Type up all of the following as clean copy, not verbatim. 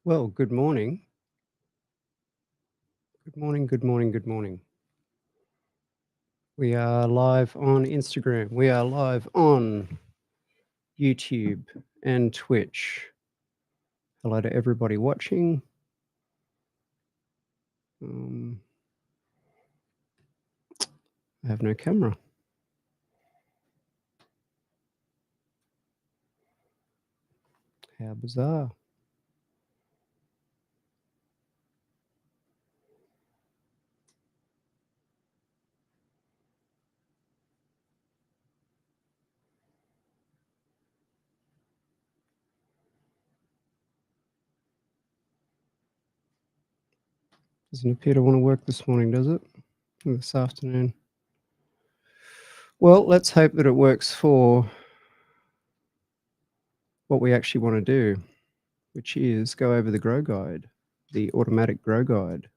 Well, good morning. Good morning, good morning, good morning. We are live on Instagram. We are live on YouTube and Twitch. Hello to everybody watching. I have no camera. How bizarre. Doesn't appear to want to work this morning, does it? Or this afternoon. Well, let's hope that it works for what we actually want to do, which is go over the GRO guide, the automatic GRO guide.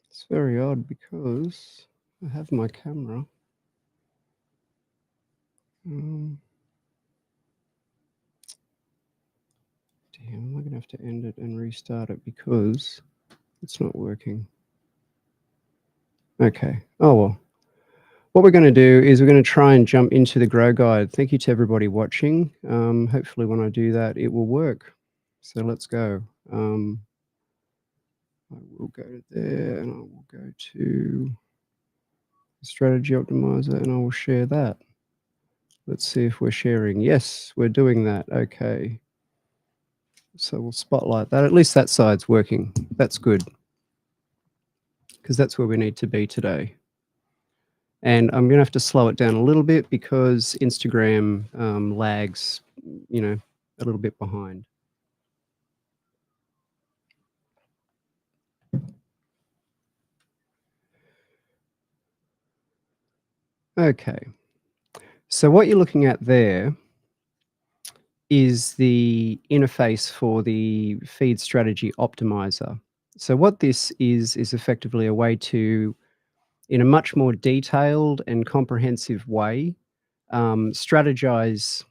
It's very odd because I have my camera. Damn, am I going to have to end it and restart it because it's not working? Okay. Oh, well. What we're going to do is we're going to try and jump into the GRO guide. Thank you to everybody watching. Hopefully when I do that, it will work. So let's go. I will go to there and I will go to Strategy Optimizer and I will share that. Let's see if we're sharing. Yes, we're doing that. Okay. So we'll spotlight that. At least that side's working. That's good, because that's where we need to be today. And I'm going to have to slow it down a little bit because Instagram lags, a little bit behind. Okay. So what you're looking at there is the interface for the feed strategy optimizer. So what this is effectively a way to, in a much more detailed and comprehensive way, strategize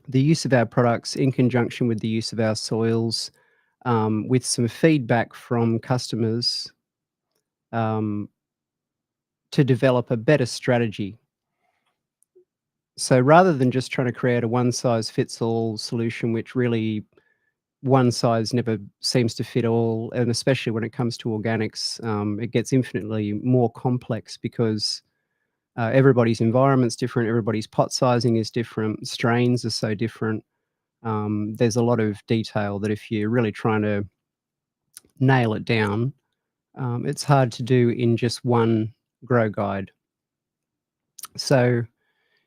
the use of our products in conjunction with the use of our soils, with some feedback from customers, to develop a better strategy. So rather than just trying to create a one-size-fits-all solution, which really one size never seems to fit all, and especially when it comes to organics, it gets infinitely more complex because everybody's environment's different, everybody's pot sizing is different, strains are so different. There's a lot of detail that if you're really trying to nail it down, it's hard to do in just one GRO guide. So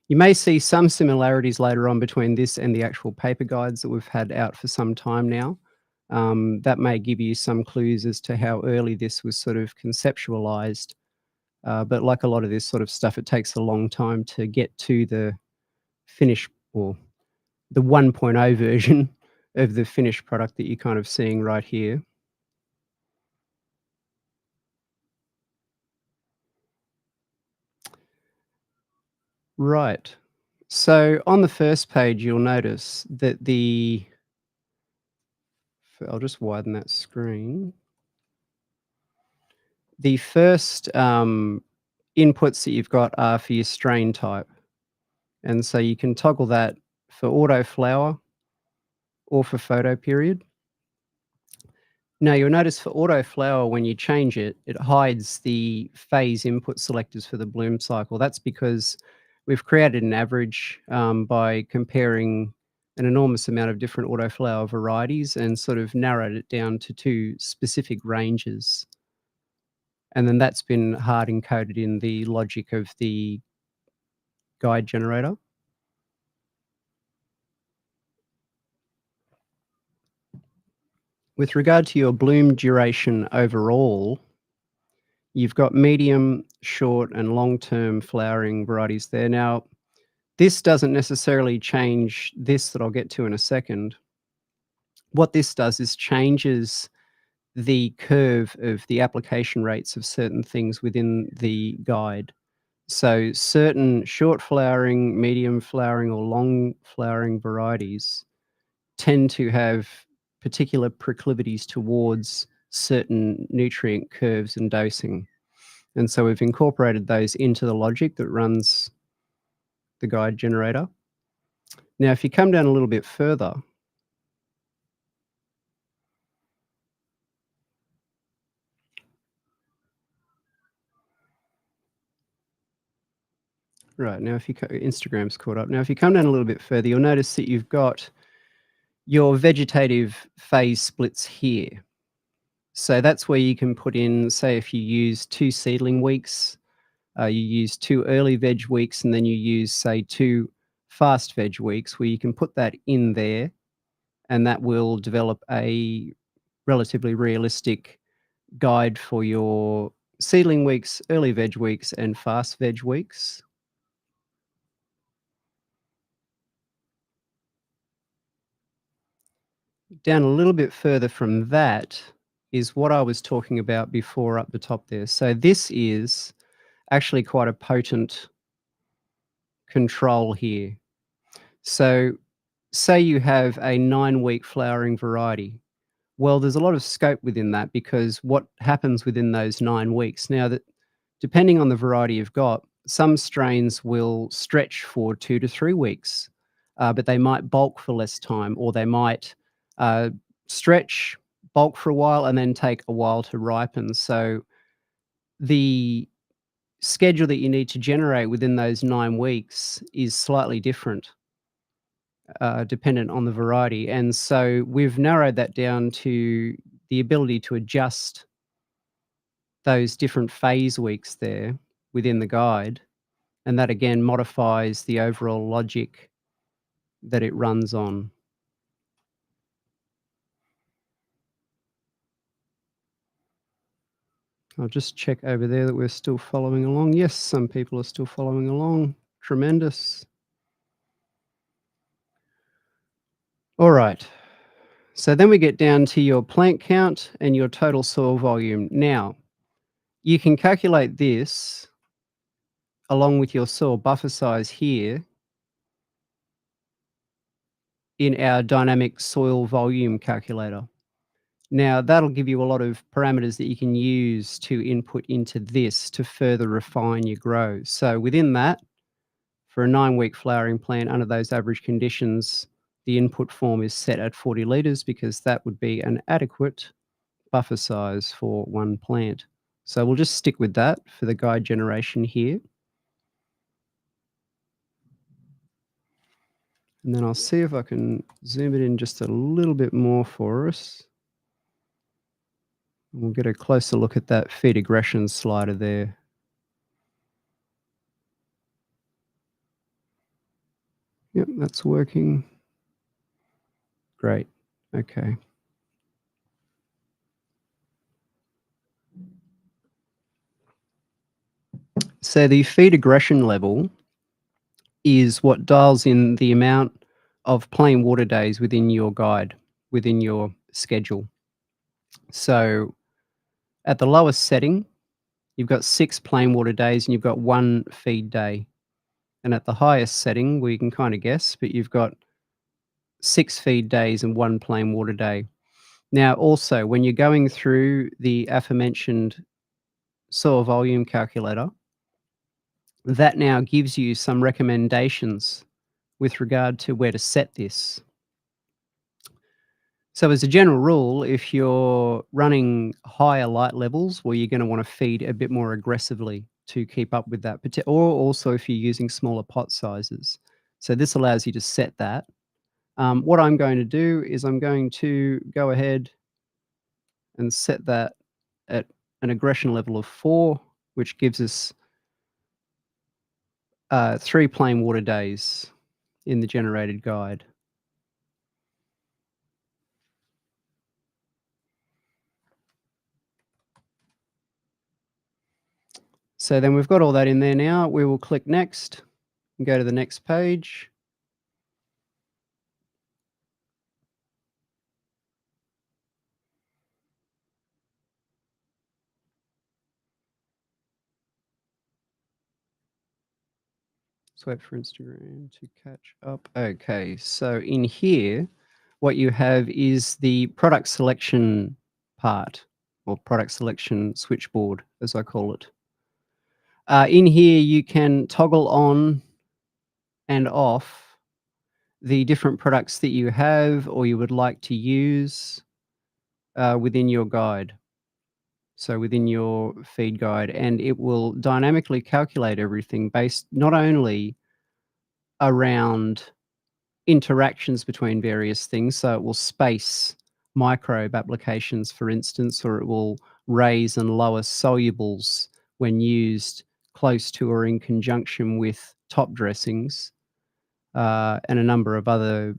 you may see some similarities later on between this and the actual paper guides that we've had out for some time now. That may give you some clues as to how early this was sort of conceptualized. But like a lot of this sort of stuff, it takes a long time to get to the finish, or the 1.0 version of the finished product that you're kind of seeing right here. Right. So on the first page, you'll notice that I'll just widen that screen. The first inputs that you've got are for your strain type. And so you can toggle that for auto flower or for photo period. Now you'll notice for auto flower, when you change it, it hides the phase input selectors for the bloom cycle. That's because we've created an average by comparing an enormous amount of different autoflower varieties and sort of narrowed it down to two specific ranges. And then that's been hard encoded in the logic of the guide generator. With regard to your bloom duration overall, you've got medium, short, and long-term flowering varieties there. Now, This doesn't necessarily change this that I'll get to in a second. What this does is changes the curve of the application rates of certain things within the guide. So certain short flowering, medium flowering, or long flowering varieties tend to have particular proclivities towards certain nutrient curves and dosing. And so we've incorporated those into the logic that runs the guide generator. Now, if you come down a little bit further, right, now if you Instagram's caught up. Now, if you come down a little bit further, you'll notice that you've got your vegetative phase splits here. So that's where you can put in, say, if you use 2 seedling weeks, you use 2 early veg weeks, and then you use, say, 2 fast veg weeks, where you can put that in there, and that will develop a relatively realistic guide for your seedling weeks, early veg weeks, and fast veg weeks. Down a little bit further from that is what I was talking about before up the top there. So this is actually quite a potent control here. So say you have a 9-week flowering variety. Well, there's a lot of scope within that, because what happens within those 9 weeks? Now, that depending on the variety you've got, some strains will stretch for 2 to 3 weeks, but they might bulk for less time, or they might uh, stretch, bulk for a while, and then take a while to ripen. So the schedule that you need to generate within those 9 weeks is slightly different, dependent on the variety. And so we've narrowed that down to the ability to adjust those different phase weeks there within the guide. And that again modifies the overall logic that it runs on. I'll just check over there that we're still following along. Yes, some people are still following along. Tremendous. All right. So then we get down to your plant count and your total soil volume. Now, you can calculate this along with your soil buffer size here in our dynamic soil volume calculator. Now, that'll give you a lot of parameters that you can use to input into this to further refine your grow. So within that, for a 9-week flowering plant under those average conditions, the input form is set at 40 litres, because that would be an adequate buffer size for one plant. So we'll just stick with that for the guide generation here. And then I'll see if I can zoom it in just a little bit more for us. We'll get a closer look at that feed aggression slider there. Yep, that's working. Great. Okay. So the feed aggression level is what dials in the amount of plain water days within your guide, within your schedule. So at the lowest setting, you've got 6 plain water days and you've got 1 feed day. And at the highest setting, well, you can kind of guess, but you've got 6 feed days and 1 plain water day. Now, also, when you're going through the aforementioned soil volume calculator, that now gives you some recommendations with regard to where to set this. So as a general rule, if you're running higher light levels, well, you're going to want to feed a bit more aggressively to keep up with that, or also if you're using smaller pot sizes. So this allows you to set that. What I'm going to do is I'm going to go ahead and set that at an aggression level of 4, which gives us 3 plain water days in the generated guide. So then we've got all that in there now. We will click next. and go to the next page. Let's wait for Instagram to catch up. Okay, so in here, what you have is the product selection part, or product selection switchboard, as I call it. In here, you can toggle on and off the different products that you have or you would like to use within your guide. So within your feed guide, and it will dynamically calculate everything based not only around interactions between various things. So it will space microbe applications, for instance, or it will raise and lower solubles when used close to or in conjunction with top dressings, and a number of other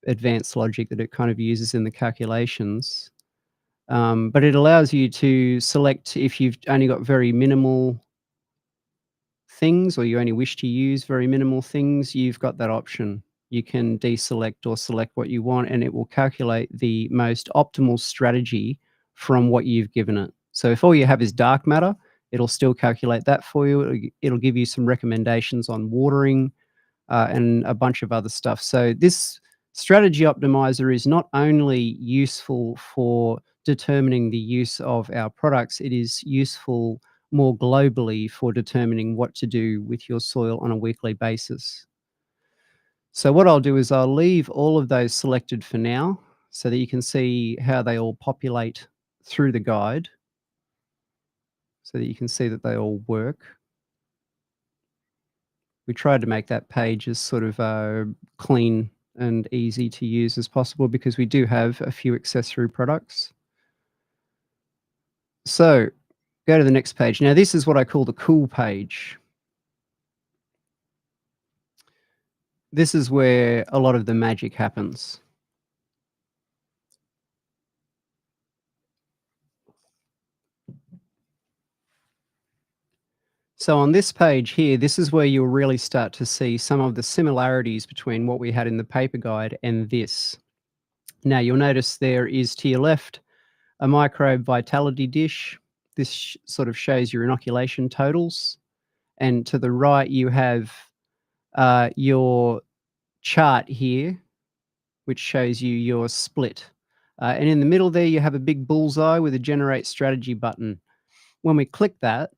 advanced logic that it kind of uses in the calculations. But it allows you to select if you've only got very minimal things or you only wish to use very minimal things, you've got that option. You can deselect or select what you want, and it will calculate the most optimal strategy from what you've given it. So if all you have is dark matter, it'll still calculate that for you. It'll give you some recommendations on watering, and a bunch of other stuff. So this strategy optimizer is not only useful for determining the use of our products, it is useful more globally for determining what to do with your soil on a weekly basis. So what I'll do is I'll leave all of those selected for now so that you can see how they all populate through the guide, so that you can see that they all work. We tried to make that page as sort of clean and easy to use as possible because we do have a few accessory products. So go to the next page. Now this is what I call the cool page. This is where a lot of the magic happens. So on this page here, this is where you'll really start to see some of the similarities between what we had in the paper guide and this. Now you'll notice there is to your left a microbe vitality dish. This sort of shows your inoculation totals. And to the right, you have your chart here, which shows you your split. And in the middle there, you have a big bullseye with a generate strategy button. When we click that,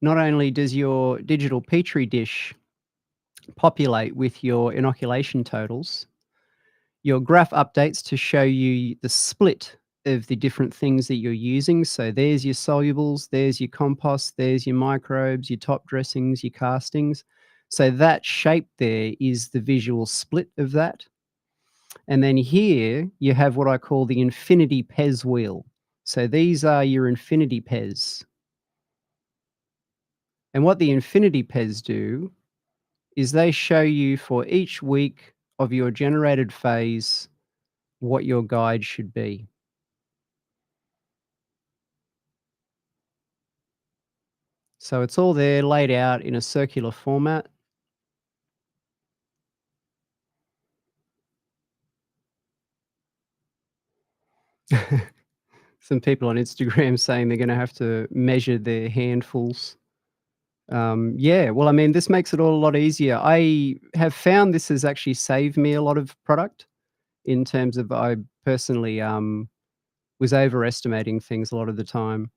not only does your digital Petri dish populate with your inoculation totals, your graph updates to show you the split of the different things that you're using. So there's your solubles, there's your compost, there's your microbes, your top dressings, your castings. So that shape there is the visual split of that. And then here you have what I call the infinity Pez wheel. So these are your infinity Pez. And what the infinity Pez do is they show you for each week of your generated phase what your guide should be. So it's all there laid out in a circular format. Some people on Instagram saying they're gonna have to measure their handfuls. Yeah, well, I mean, this makes it all a lot easier. I have found this has actually saved me a lot of product in terms of I personally, was overestimating things a lot of the time,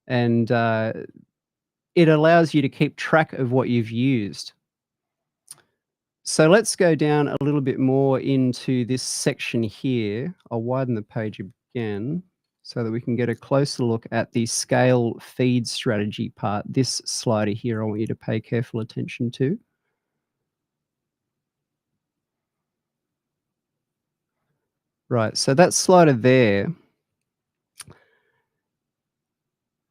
and, it allows you to keep track of what you've used. So let's go down a little bit more into this section here. I'll widen the page again so that we can get a closer look at the scale feed strategy part. This slider here, I want you to pay careful attention to. Right, so that slider there,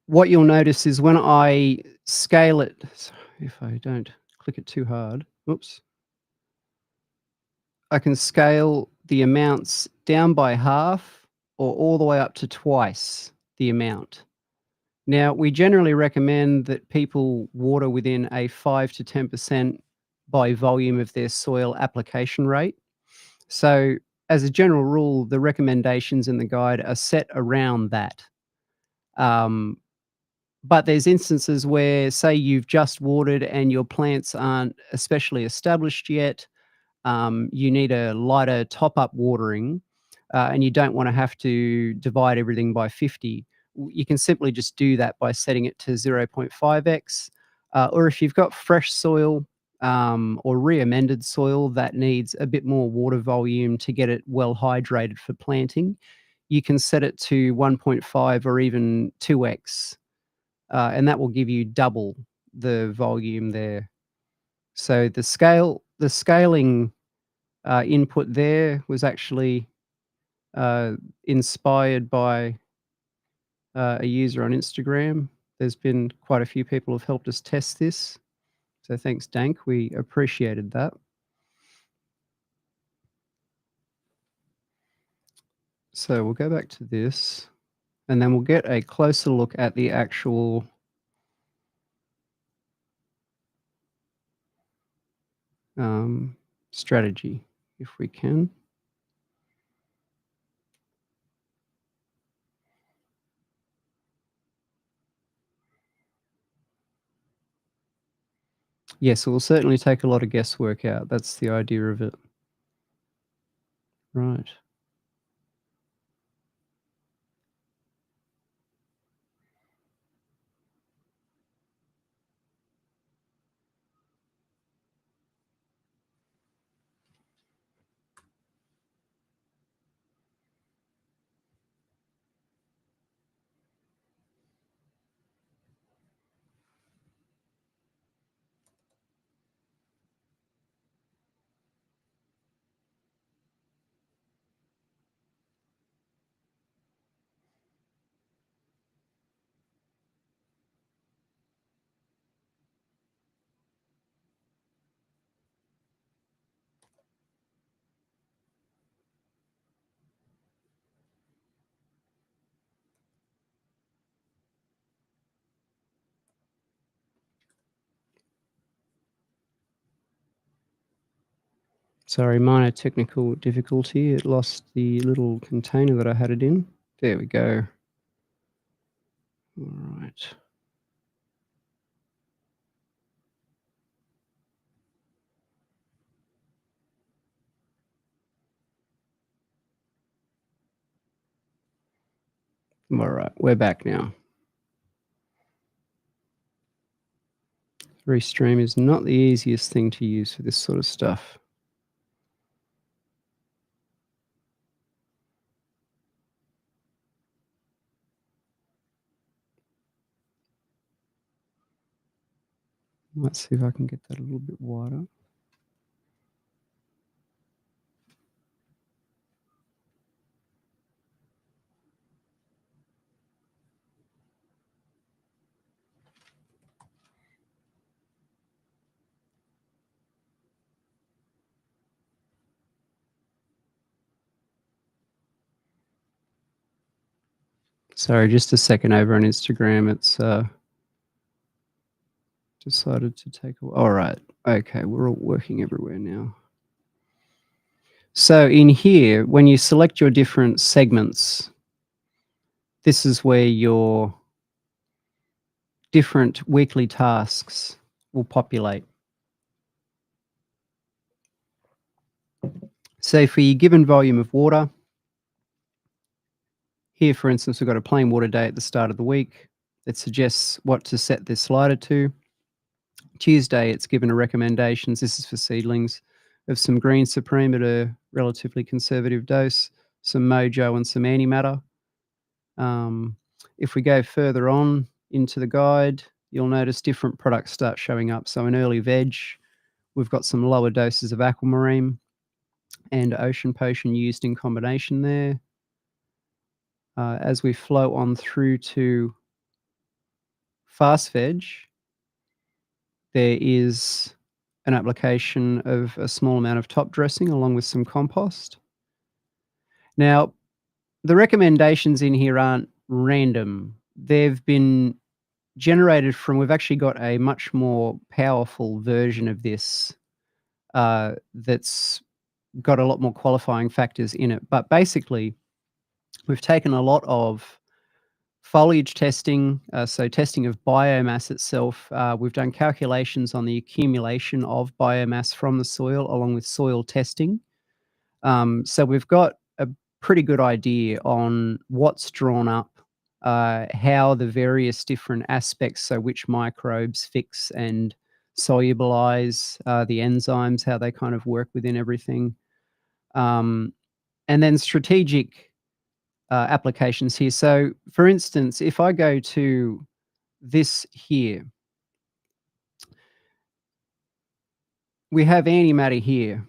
what you'll notice is when I scale it, sorry, if I don't click it too hard, oops, I can scale the amounts down by half or all the way up to twice the amount. Now, we generally recommend that people water within a 5 to 10% by volume of their soil application rate. So, as a general rule, the recommendations in the guide are set around that. Um, but there's instances where, say, you've just watered and your plants aren't especially established yet, you need a lighter top-up watering, and you don't want to have to divide everything by 50. You can simply just do that by setting it to 0.5x. Or if you've got fresh soil or re-amended soil that needs a bit more water volume to get it well hydrated for planting, you can set it to 1.5 or even 2x, and that will give you double the volume there. So the scaling input there was actually uh, inspired by a user on Instagram. There's been quite a few people have helped us test this. So thanks, Dank. We appreciated that. So we'll go back to this, and then we'll get a closer look at the actual strategy, if we can. Yes, it will certainly take a lot of guesswork out. That's the idea of it. Right. Sorry, minor technical difficulty. It lost the little container that I had it in. There we go. All right. All right, we're back now. Restream is not the easiest thing to use for this sort of stuff. Let's see if I can get that a little bit wider. Sorry, just a second over on Instagram. It's decided to take a... All right. Okay, we're all working everywhere now. So in here, when you select your different segments, this is where your different weekly tasks will populate. So for your given volume of water, here, for instance, we've got a plain water day at the start of the week. It suggests what to set this slider to. Tuesday, it's given a recommendations, this is for seedlings, of some green supreme at a relatively conservative dose, some mojo and some antimatter. If we go further on into the guide, you'll notice different products start showing up. So in early veg, we've got some lower doses of aquamarine and ocean potion used in combination there. As we flow on through to fast veg, there is an application of a small amount of top dressing along with some compost. Now, the recommendations in here aren't random. they've been generated from we've actually got a much more powerful version of this, that's got a lot more qualifying factors in it. But basically, we've taken a lot of foliage testing, so testing of biomass itself. We've done calculations on the accumulation of biomass from the soil along with soil testing. So we've got a pretty good idea on what's drawn up, how the various different aspects, so which microbes fix and solubilize, the enzymes, how they kind of work within everything. Um, and then strategic applications here. So, for instance, if I go to this here, we have antimatter here,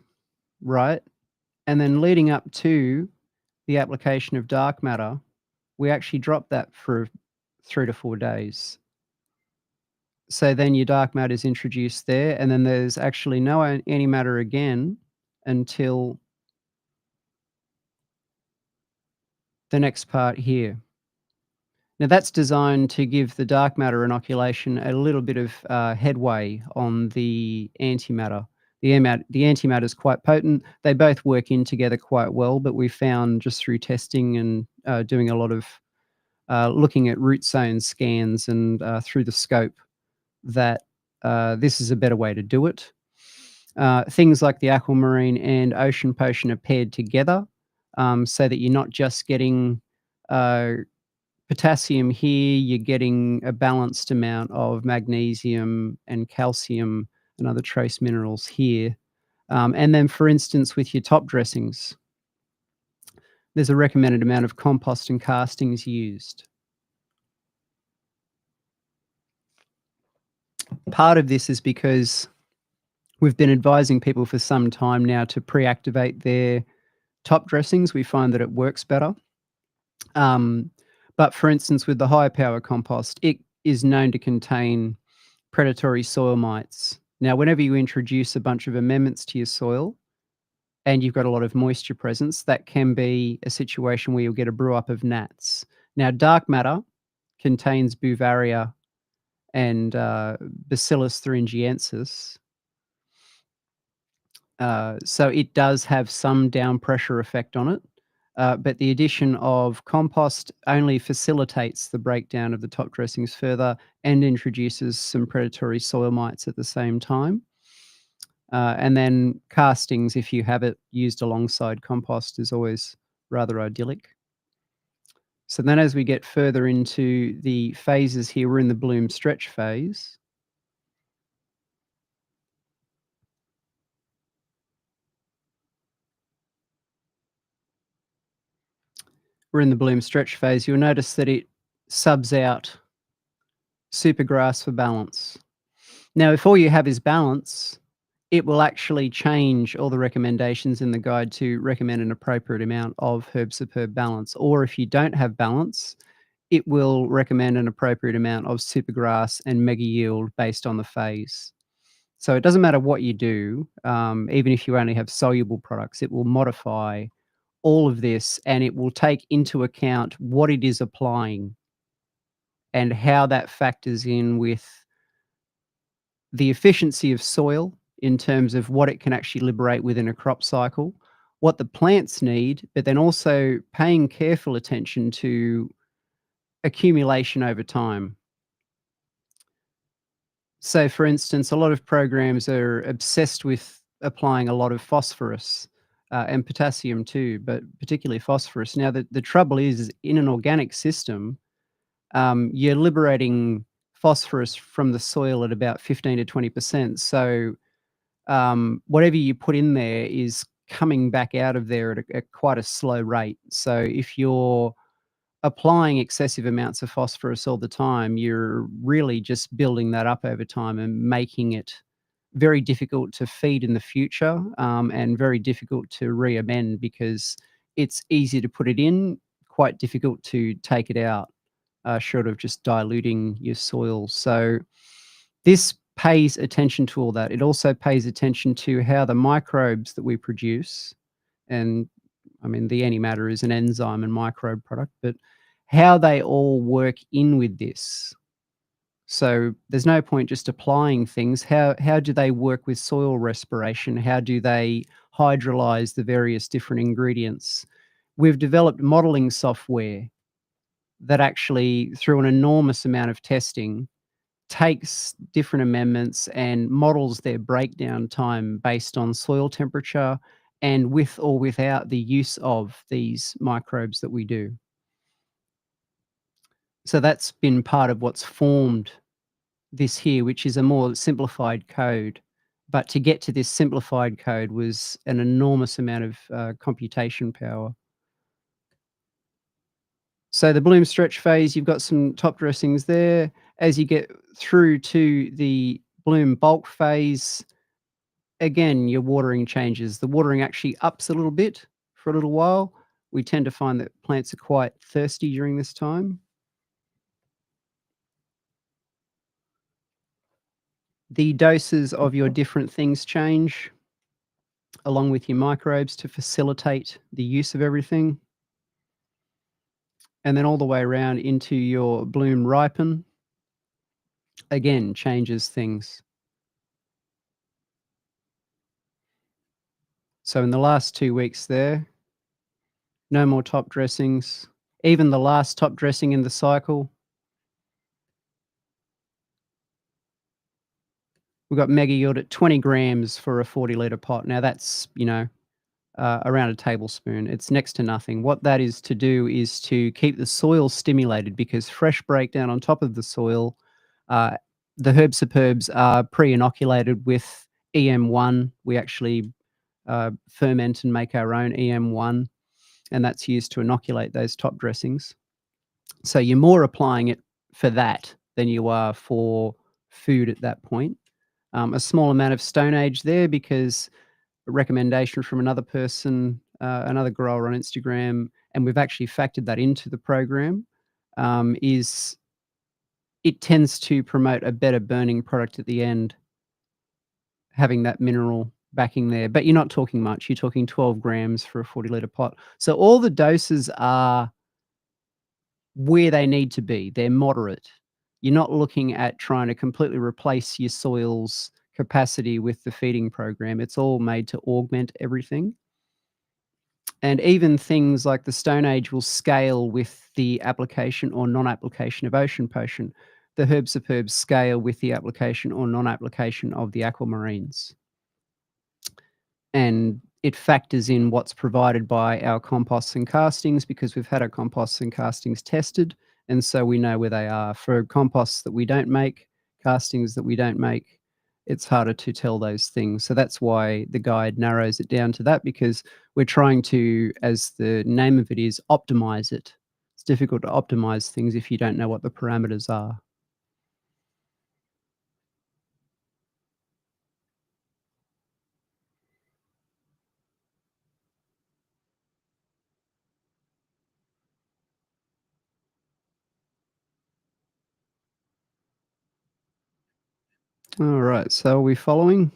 right? And then leading up to the application of dark matter, we actually drop that for 3 to 4 days. So then your dark matter is introduced there, and then there's actually no antimatter again until the next part here. Now that's designed to give the dark matter inoculation a little bit of headway on the antimatter. The antimatter is quite potent. They both work in together quite well, but we found just through testing and doing a lot of looking at root zone scans and through the scope that this is a better way to do it. Things like the aquamarine and ocean potion are paired together, so that you're not just getting uh, potassium here, you're getting a balanced amount of magnesium and calcium and other trace minerals here. And then, for instance, with your top dressings, there's a recommended amount of compost and castings used. Part of this is because we've been advising people for some time now to pre-activate their top dressings. We find that it works better. Um, but for instance, with the high power compost, it is known to contain predatory soil mites. Now, whenever you introduce a bunch of amendments to your soil and you've got a lot of moisture presence, that can be a situation where you'll get a brew up of gnats. Now, dark matter contains Beauveria and Bacillus thuringiensis. So it does have some down pressure effect on it. But the addition of compost only facilitates the breakdown of the top dressings further and introduces some predatory soil mites at the same time. And then castings, if you have it used alongside compost, is always rather idyllic. So then as we get further into the phases here, we're in the bloom stretch phase. We're in the bloom stretch phase. You'll notice that it subs out supergrass for balance. Now, if all you have is balance, it will actually change all the recommendations in the guide to recommend an appropriate amount of herb superb balance. Or if you don't have balance, it will recommend an appropriate amount of supergrass and mega yield based on the phase. So it doesn't matter what you do, even if you only have soluble products, it will modify all of this and it will take into account what it is applying and how that factors in with the efficiency of soil in terms of what it can actually liberate within a crop cycle, what the plants need, but then also paying careful attention to accumulation over time. So, for instance, a lot of programs are obsessed with applying a lot of phosphorus and potassium too, but particularly phosphorus. Now, the trouble is in an organic system, you're liberating phosphorus from the soil at about 15 to 20%. So, whatever you put in there is coming back out of there at quite a slow rate. So, if you're applying excessive amounts of phosphorus all the time, you're really just building that up over time and making it very difficult to feed in the future, and very difficult to re-amend because it's easy to put it in, quite difficult to take it out, short of just diluting your soil. So this pays attention to all that. It also pays attention to how the microbes that we produce, and I mean, the antimatter is an enzyme and microbe product, but how they all work in with this. So there's no point just applying things. How do they work with soil respiration? How do they hydrolyze the various different ingredients? We've developed modeling software that actually, through an enormous amount of testing, takes different amendments and models their breakdown time based on soil temperature and with or without the use of these microbes that we do. So that's been part of what's formed this here, which is a more simplified code. But to get to this simplified code was an enormous amount of computation power. So the bloom stretch phase, you've got some top dressings there. As you get through to the bloom bulk phase, again, your watering changes. The watering actually ups a little bit for a little while. We tend to find that plants are quite thirsty during this time. The doses of your different things change along with your microbes to facilitate the use of everything. And then all the way around into your bloom ripen, again, changes things. So in the last 2 weeks there, no more top dressings. Even the last top dressing in the cycle, we got mega yield at 20 grams for a 40-litre pot. Now that's, around a tablespoon. It's next to nothing. What that is to do is to keep the soil stimulated because fresh breakdown on top of the soil, uh, the herbs superbs are pre-inoculated with EM1. We actually ferment and make our own EM1, and that's used to inoculate those top dressings. So you're more applying it for that than you are for food at that point. A small amount of Stone Age there because a recommendation from another person, another grower on Instagram, and we've actually factored that into the program, is it tends to promote a better burning product at the end, having that mineral backing there. But you're not talking much. You're talking 12 grams for a 40-litre pot. So all the doses are where they need to be. They're moderate. You're not looking at trying to completely replace your soil's capacity with the feeding program. It's all made to augment everything. And even things like the Stone Age will scale with the application or non-application of ocean potion. The herb superbs scale with the application or non-application of the aquamarines. And it factors in what's provided by our composts and castings because we've had our composts and castings tested, and so we know where they are. For composts that we don't make, castings that we don't make, it's harder to tell those things. So that's why the guide narrows it down to that, because we're trying to, as the name of it is, optimize it. It's difficult to optimize things if you don't know what the parameters are. All right, so are we following?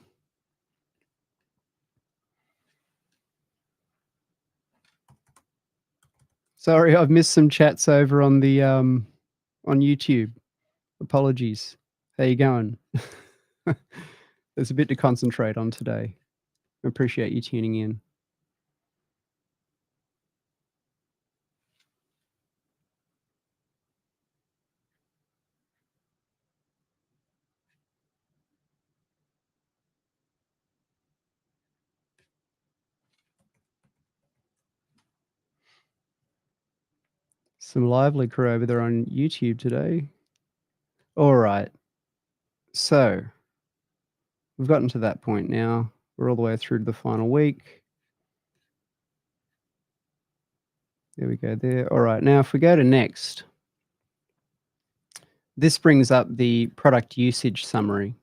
Sorry, I've missed some chats over on the on YouTube. Apologies. How you going? There's a bit to concentrate on today. I appreciate you tuning in. Some lively crew over there on YouTube today. All right. So we've gotten to that point now. We're all the way through to the final week. There we go there. All right. Now, if we go to next, this brings up the product usage summary.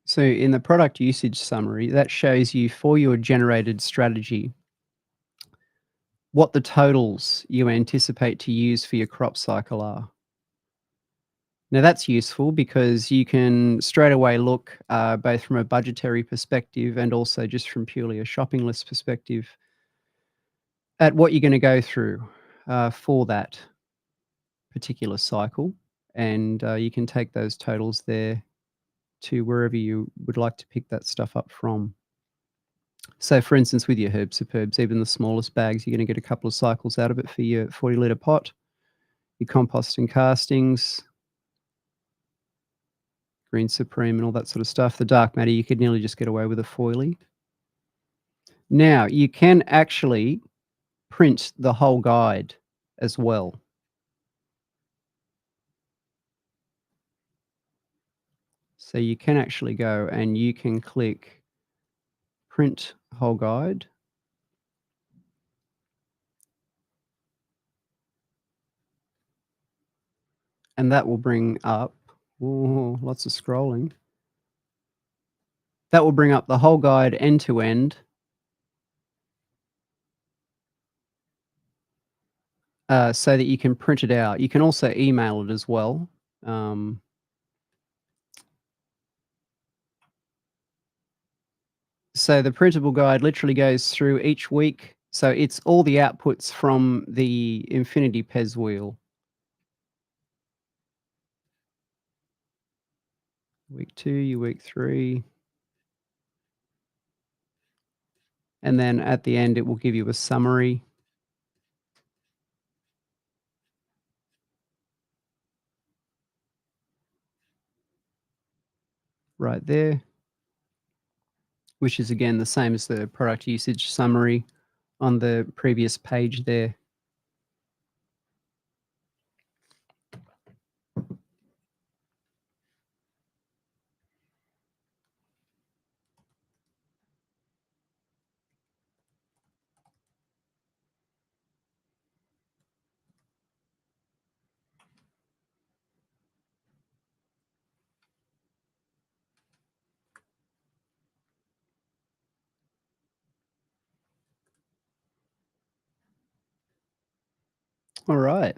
So in the product usage summary, that shows you for your generated strategy what the totals you anticipate to use for your crop cycle are. Now that's useful because you can straight away look, both from a budgetary perspective and also just from purely a shopping list perspective, at what you're going to go through for that particular cycle, and you can take those totals there to wherever you would like to pick that stuff up from. So, for instance, with your herbs superbs, even the smallest bags, you're going to get a couple of cycles out of it for your 40-litre pot. Your compost and castings, green supreme, and all that sort of stuff. The dark matter, you could nearly just get away with a foilie. Now, you can actually print the whole guide as well. So you can actually go and you can click print whole guide. And that will bring up, ooh, lots of scrolling. That will bring up the whole guide end to end, so that you can print it out. You can also email it as well. Um, so the printable guide literally goes through each week. So it's all the outputs from the Infinity Pez wheel. Week 2, your week 3. And then at the end, it will give you a summary. Right there, which is again the same as the product usage summary on the previous page there. All right.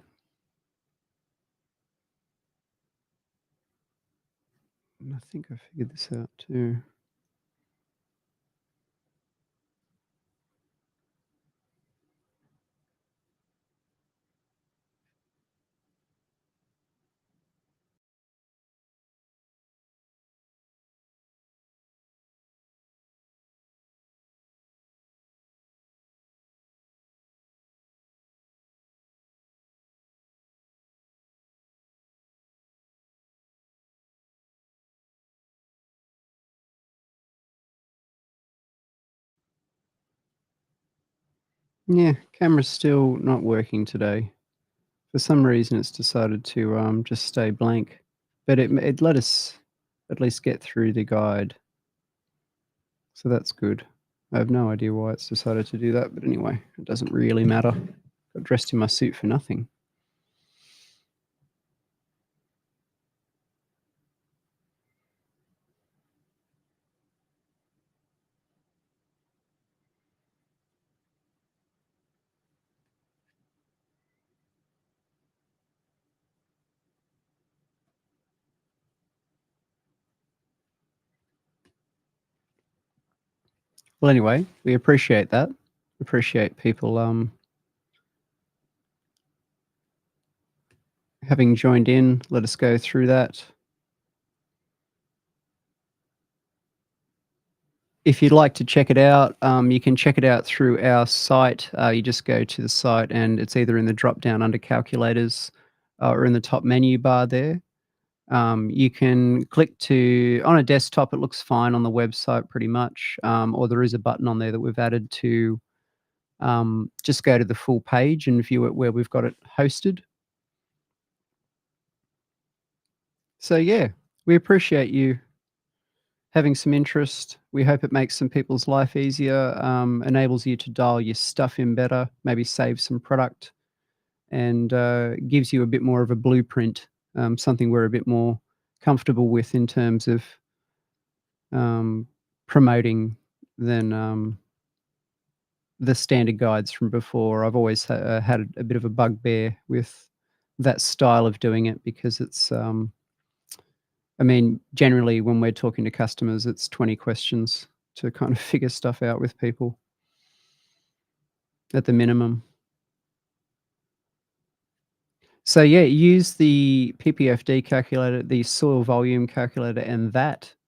I think I figured this out too. Yeah, camera's still not working today. For some reason, it's decided to just stay blank. But it let us at least get through the guide, so that's good. I have no idea why it's decided to do that, but anyway, it doesn't really matter. Got dressed in my suit for nothing. Well, anyway, we appreciate that. Appreciate people having joined in. Let us go through that. If you'd like to check it out, you can check it out through our site. You just go to the site and it's either in the drop down under calculators or in the top menu bar there. You can click to, on a desktop, it looks fine on the website pretty much, or there is a button on there that we've added to just go to the full page and view it where we've got it hosted. So, yeah, we appreciate you having some interest. We hope it makes some people's life easier, enables you to dial your stuff in better, maybe save some product, and gives you a bit more of a blueprint, something we're a bit more comfortable with in terms of promoting than the standard guides from before. I've always had a bit of a bugbear with that style of doing it because it's, I mean, generally when we're talking to customers, it's 20 questions to kind of figure stuff out with people at the minimum. So yeah, use the PPFD calculator, the soil volume calculator,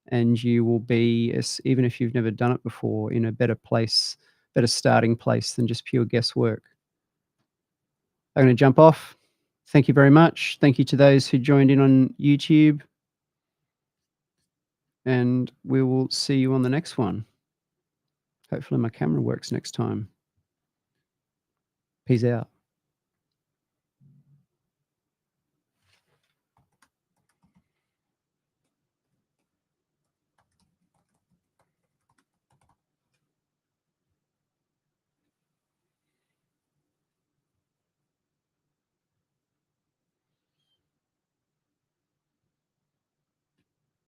and you will be, even if you've never done it before, in a better place, better starting place than just pure guesswork. I'm going to jump off. Thank you very much. Thank you to those who joined in on YouTube, and we will see you on the next one. Hopefully my camera works next time. Peace out.